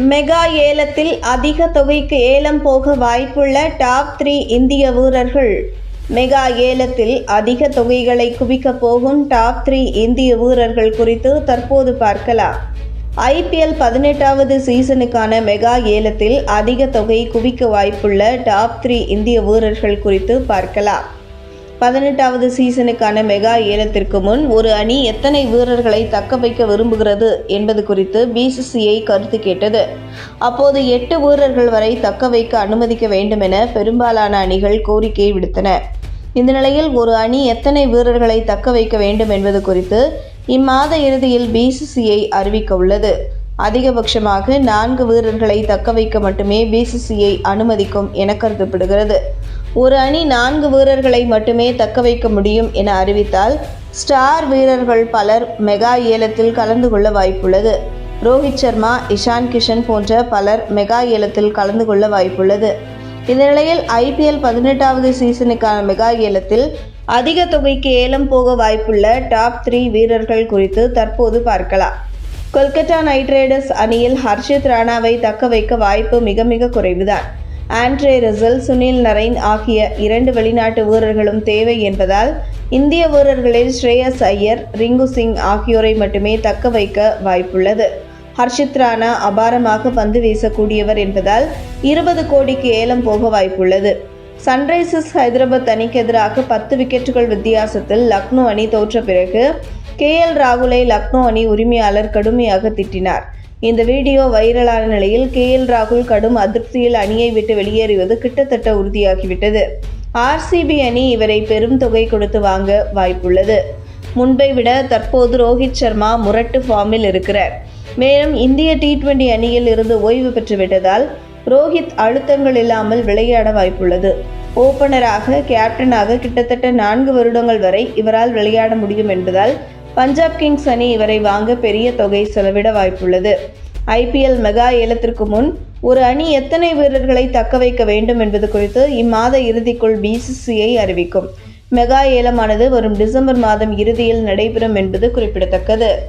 Mega ஏலத்தில் அதிக தொகைக்கு ஏலம் போக வாய்ப்புள்ள டாப் 3 இந்திய வீரர்கள். மெகா ஏலத்தில் அதிக தொகைகளை குவிக்கப் போகும் டாப் 3 இந்திய வீரர்கள் குறித்து தற்போது பார்க்கலாம். IPL 18வது சீசனுக்கான மெகா ஏலத்தில் அதிக தொகை குவிக்க வாய்ப்புள்ள டாப் 3 இந்திய வீரர்கள் குறித்து பார்க்கலாம். 18வது சீசனுக்கான மெகா ஏலத்திற்கு முன் ஒரு அணி எத்தனை வீரர்களை தக்க வைக்க விரும்புகிறது என்பது குறித்து BCCI கருத்து கேட்டது. அப்போது 8 வீரர்கள் வரை தக்க வைக்க அனுமதிக்க வேண்டும் என பெரும்பாலான அணிகள் கோரிக்கை விடுத்தன. இந்த நிலையில் ஒரு அணி எத்தனை வீரர்களை தக்க வைக்க வேண்டும் என்பது குறித்து இம்மாத இறுதியில் BCCI அறிவிக்க உள்ளது. அதிகபட்சமாக 4 வீரர்களை தக்க வைக்க மட்டுமே BCCI அனுமதிக்கும் என கருதப்படுகிறது. ஒரு அணி 4 வீரர்களை மட்டுமே தக்க வைக்க முடியும் என அறிவித்தால் ஸ்டார் வீரர்கள் பலர் மெகா ஏலத்தில் கலந்து கொள்ள வாய்ப்புள்ளது. ரோஹித் சர்மா, இஷான் கிஷன் போன்ற பலர் மெகா ஏலத்தில் கலந்து கொள்ள வாய்ப்புள்ளது. இந்த நிலையில் IPL 18வது சீசனுக்கான மெகா ஏலத்தில் அதிக தொகைக்கு ஏலம் போக வாய்ப்புள்ள டாப் 3 வீரர்கள் குறித்து தற்போது பார்க்கலாம். கொல்கத்தா நைட் ரைடர்ஸ் அணியில் ஹர்ஷித் ராணாவை தக்க வைக்க வாய்ப்பு மிக மிக குறைவுதான். ஆண்ட்ரே ரசல், சுனில் நரைன் ஆகிய 2 வெளிநாட்டு வீரர்களும் தேவை என்பதால் இந்திய வீரர்களில் ஸ்ரேயஸ் ஐயர், ரிங்கு சிங் ஆகியோரை மட்டுமே தக்க வைக்க வாய்ப்புள்ளது. ஹர்ஷித் ராணா அபாரமாக பந்து வீசக்கூடியவர் என்பதால் 20 கோடிக்கு ஏலம் போக வாய்ப்புள்ளது. சன்ரைசர்ஸ் ஹைதராபாத் அணிக்கு எதிராக 10 விக்கெட்டுகள் வித்தியாசத்தில் லக்னோ அணி தோற்ற பிறகு KL ராகுலை லக்னோ அணி உரிமையாளர் கடுமையாக திட்டினார். இந்த வீடியோ வைரலான நிலையில் KL ராகுல் கடும் அதிருப்தியில் அணியை விட்டு வெளியேறுவது கிட்டத்தட்ட உறுதியாகிவிட்டது. RCB அணி இவரை பெரும் தொகை கொடுத்து வாங்க வாய்ப்புள்ளது. முன்பை விட தற்போது ரோஹித் சர்மா முரட்டு ஃபார்மில் இருக்கிறார். மேலும் இந்திய T20 அணியில் இருந்து ஓய்வு பெற்றுவிட்டதால் ரோஹித் அழுத்தங்கள் இல்லாமல் விளையாட வாய்ப்புள்ளது. ஓபனராக, கேப்டனாக கிட்டத்தட்ட 4 வருடங்கள் வரை இவரால் விளையாட முடியும் என்பதால் பஞ்சாப் கிங்ஸ் அணி இவரை வாங்க பெரிய தொகை செலவிட வாய்ப்புள்ளது. IPL மெகா ஏலத்திற்கு முன் ஒரு அணி எத்தனை வீரர்களை தக்க வைக்க வேண்டும் என்பது குறித்து இம்மாத இறுதிக்குள் BCCI அறிவிக்கும். மெகா ஏலமானது வரும் டிசம்பர் மாதம் இறுதியில் நடைபெறும் என்பது குறிப்பிடத்தக்கது.